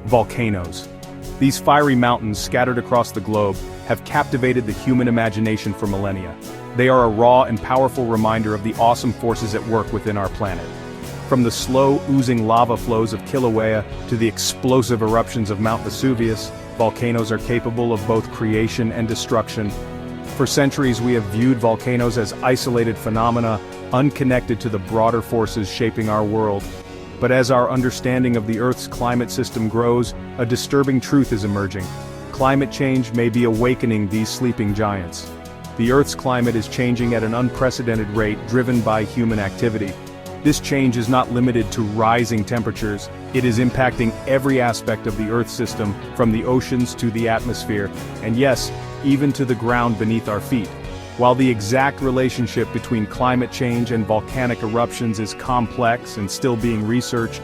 Volcanoes. These fiery mountains scattered across the globe have captivated the human imagination for millennia. They are a raw and powerful reminder of the awesome forces at work within our planet. From the slow, oozing lava flows of Kilauea to the explosive eruptions of Mount Vesuvius, volcanoes are capable of both creation and destruction. For centuries we have viewed volcanoes as isolated phenomena, unconnected to the broader forces shaping our world. But as our understanding of the Earth's climate system grows, a disturbing truth is emerging. Climate change may be awakening these sleeping giants. The Earth's climate is changing at an unprecedented rate driven by human activity. This change is not limited to rising temperatures, it is impacting every aspect of the Earth system, from the oceans to the atmosphere, and yes, even to the ground beneath our feet. While the exact relationship between climate change and volcanic eruptions is complex and still being researched,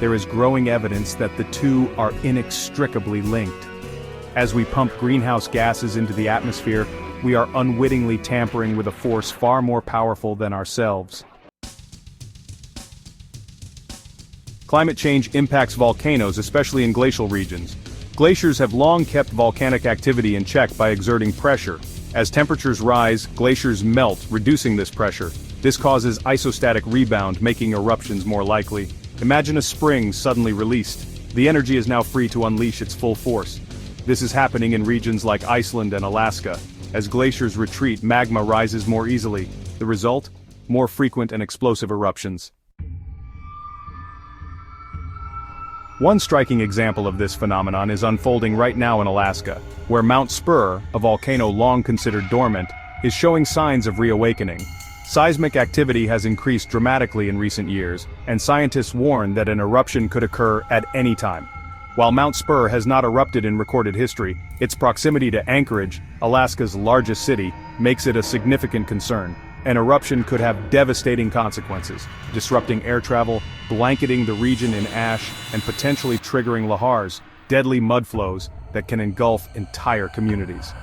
there is growing evidence that the two are inextricably linked. As we pump greenhouse gases into the atmosphere, we are unwittingly tampering with a force far more powerful than ourselves. Climate change impacts volcanoes, especially in glacial regions. Glaciers have long kept volcanic activity in check by exerting pressure. As temperatures rise, glaciers melt, reducing this pressure. This causes isostatic rebound, making eruptions more likely. Imagine a spring suddenly released. The energy is now free to unleash its full force. This is happening in regions like Iceland and Alaska. As glaciers retreat, magma rises more easily. The result? More frequent and explosive eruptions. One striking example of this phenomenon is unfolding right now in Alaska, where Mount Spur, a volcano long considered dormant, is showing signs of reawakening. Seismic activity has increased dramatically in recent years, and scientists warn that an eruption could occur at any time. While Mount Spur has not erupted in recorded history, its proximity to Anchorage, Alaska's largest city, makes it a significant concern. An eruption could have devastating consequences, disrupting air travel, blanketing the region in ash, and potentially triggering lahars, deadly mud flows that can engulf entire communities.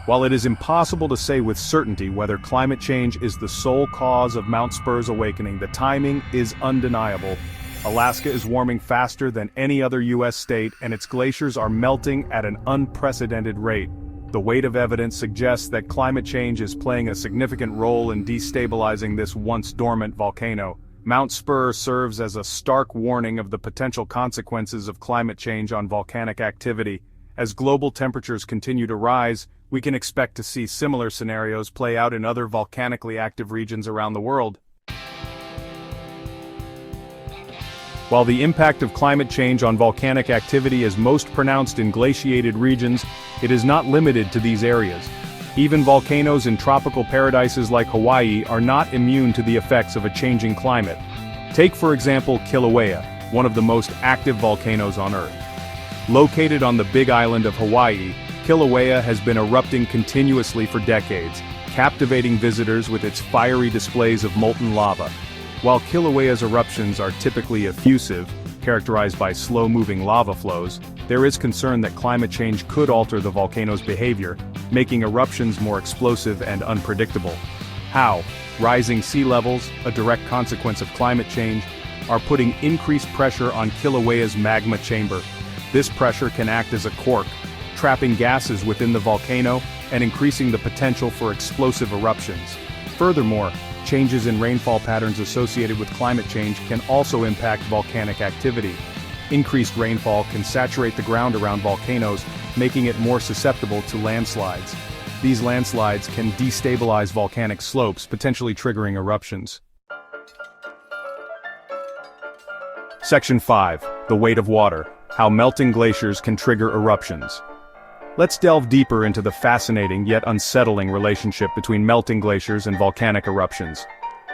While it is impossible to say with certainty whether climate change is the sole cause of Mount Spur's awakening, the timing is undeniable. Alaska is warming faster than any other U.S. state, and its glaciers are melting at an unprecedented rate. The weight of evidence suggests that climate change is playing a significant role in destabilizing this once dormant volcano. Mount Spur serves as a stark warning of the potential consequences of climate change on volcanic activity. As global temperatures continue to rise, we can expect to see similar scenarios play out in other volcanically active regions around the world. While the impact of climate change on volcanic activity is most pronounced in glaciated regions, it is not limited to these areas. Even volcanoes in tropical paradises like Hawaii are not immune to the effects of a changing climate. Take for example Kilauea, one of the most active volcanoes on Earth. Located on the Big Island of Hawaii, Kilauea has been erupting continuously for decades, captivating visitors with its fiery displays of molten lava. While Kilauea's eruptions are typically effusive, characterized by slow-moving lava flows, there is concern that climate change could alter the volcano's behavior, making eruptions more explosive and unpredictable. How? Rising sea levels, a direct consequence of climate change, are putting increased pressure on Kilauea's magma chamber. This pressure can act as a cork, trapping gases within the volcano and increasing the potential for explosive eruptions. Furthermore, changes in rainfall patterns associated with climate change can also impact volcanic activity. Increased rainfall can saturate the ground around volcanoes, making it more susceptible to landslides. These landslides can destabilize volcanic slopes, potentially triggering eruptions. Section 5. The weight of water. How melting glaciers can trigger eruptions. Let's delve deeper into the fascinating yet unsettling relationship between melting glaciers and volcanic eruptions.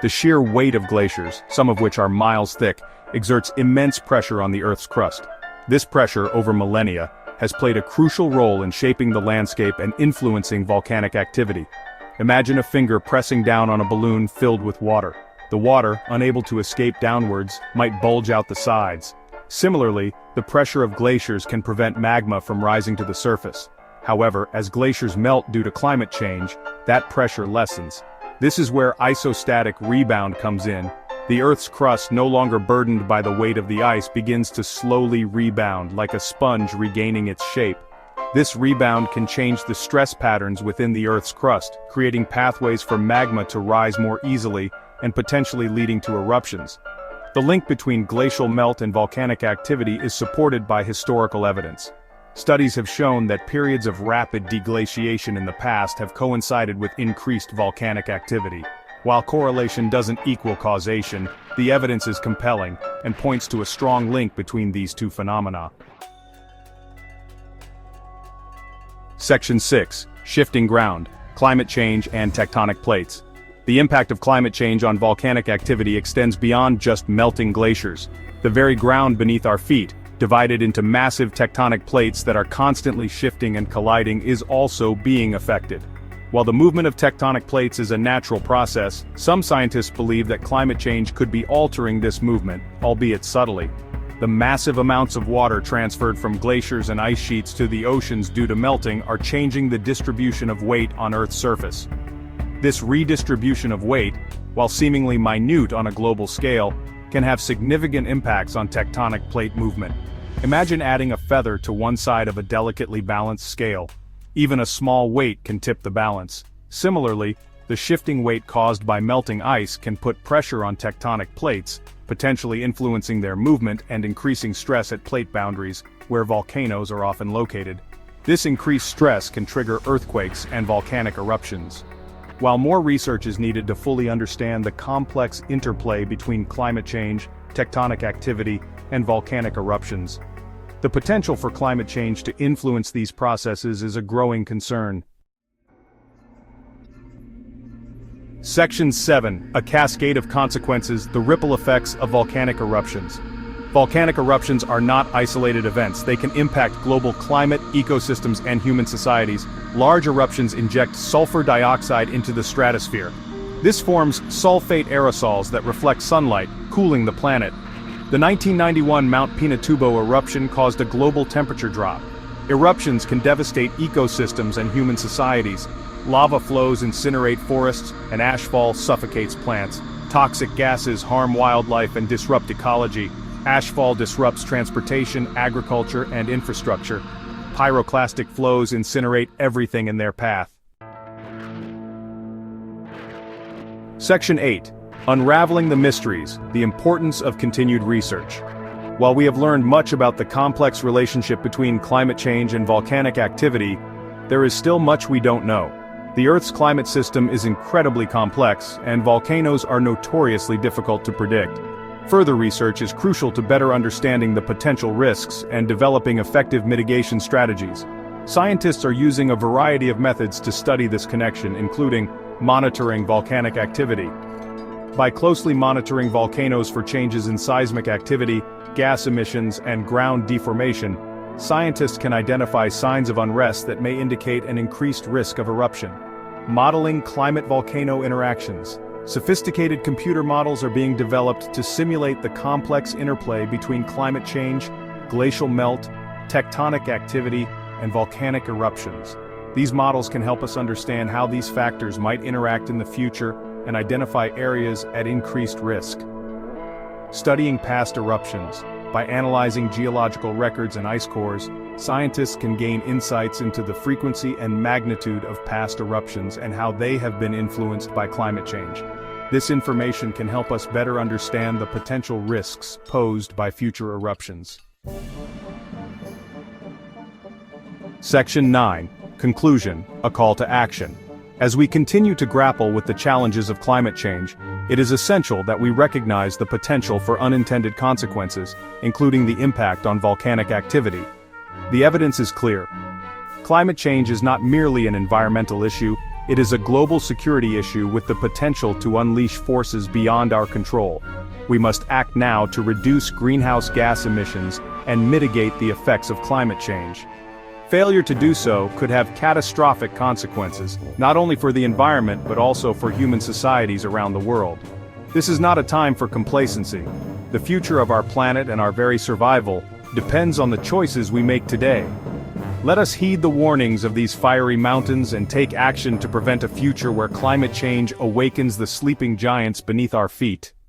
The sheer weight of glaciers, some of which are miles thick, exerts immense pressure on the Earth's crust. This pressure, over millennia, has played a crucial role in shaping the landscape and influencing volcanic activity. Imagine a finger pressing down on a balloon filled with water. The water, unable to escape downwards, might bulge out the sides. Similarly, the pressure of glaciers can prevent magma from rising to the surface. However, as glaciers melt due to climate change, that pressure lessens. This is where isostatic rebound comes in. The Earth's crust, no longer burdened by the weight of the ice, begins to slowly rebound like a sponge regaining its shape. This rebound can change the stress patterns within the Earth's crust, creating pathways for magma to rise more easily and potentially leading to eruptions. The link between glacial melt and volcanic activity is supported by historical evidence. Studies have shown that periods of rapid deglaciation in the past have coincided with increased volcanic activity. While correlation doesn't equal causation, the evidence is compelling and points to a strong link between these two phenomena. Section 6. Shifting ground, climate change and tectonic plates. The impact of climate change on volcanic activity extends beyond just melting glaciers. The very ground beneath our feet, divided into massive tectonic plates that are constantly shifting and colliding, is also being affected. While the movement of tectonic plates is a natural process, some scientists believe that climate change could be altering this movement, albeit subtly. The massive amounts of water transferred from glaciers and ice sheets to the oceans due to melting are changing the distribution of weight on Earth's surface. This redistribution of weight, while seemingly minute on a global scale, can have significant impacts on tectonic plate movement. Imagine adding a feather to one side of a delicately balanced scale. Even a small weight can tip the balance. Similarly, the shifting weight caused by melting ice can put pressure on tectonic plates, potentially influencing their movement and increasing stress at plate boundaries, where volcanoes are often located. This increased stress can trigger earthquakes and volcanic eruptions. While more research is needed to fully understand the complex interplay between climate change, tectonic activity, and volcanic eruptions, the potential for climate change to influence these processes is a growing concern. Section 7. A cascade of consequences, the ripple effects of volcanic eruptions. Volcanic eruptions are not isolated events. They can impact global climate, ecosystems, and human societies. Large eruptions inject sulfur dioxide into the stratosphere. This forms sulfate aerosols that reflect sunlight, cooling the planet. The 1991 Mount Pinatubo eruption caused a global temperature drop. Eruptions can devastate ecosystems and human societies. Lava flows incinerate forests, and ashfall suffocates plants. Toxic gases harm wildlife and disrupt ecology. Ashfall disrupts transportation, agriculture, and infrastructure. Pyroclastic flows incinerate everything in their path. Section 8. Unraveling the mysteries, the importance of continued research. While we have learned much about the complex relationship between climate change and volcanic activity, there is still much we don't know. The Earth's climate system is incredibly complex, and volcanoes are notoriously difficult to predict. Further research is crucial to better understanding the potential risks and developing effective mitigation strategies. Scientists are using a variety of methods to study this connection, including monitoring volcanic activity. By closely monitoring volcanoes for changes in seismic activity, gas emissions, and ground deformation, scientists can identify signs of unrest that may indicate an increased risk of eruption. Modeling climate-volcano interactions. Sophisticated computer models are being developed to simulate the complex interplay between climate change, glacial melt, tectonic activity, and volcanic eruptions. These models can help us understand how these factors might interact in the future and identify areas at increased risk. Studying past eruptions. By analyzing geological records and ice cores, scientists can gain insights into the frequency and magnitude of past eruptions and how they have been influenced by climate change. This information can help us better understand the potential risks posed by future eruptions. Section 9. Conclusion, a call to action. As we continue to grapple with the challenges of climate change, it is essential that we recognize the potential for unintended consequences, including the impact on volcanic activity. The evidence is clear. Climate change is not merely an environmental issue, it is a global security issue with the potential to unleash forces beyond our control. We must act now to reduce greenhouse gas emissions and mitigate the effects of climate change. Failure to do so could have catastrophic consequences, not only for the environment but also for human societies around the world. This is not a time for complacency. The future of our planet and our very survival depends on the choices we make today. Let us heed the warnings of these fiery mountains and take action to prevent a future where climate change awakens the sleeping giants beneath our feet.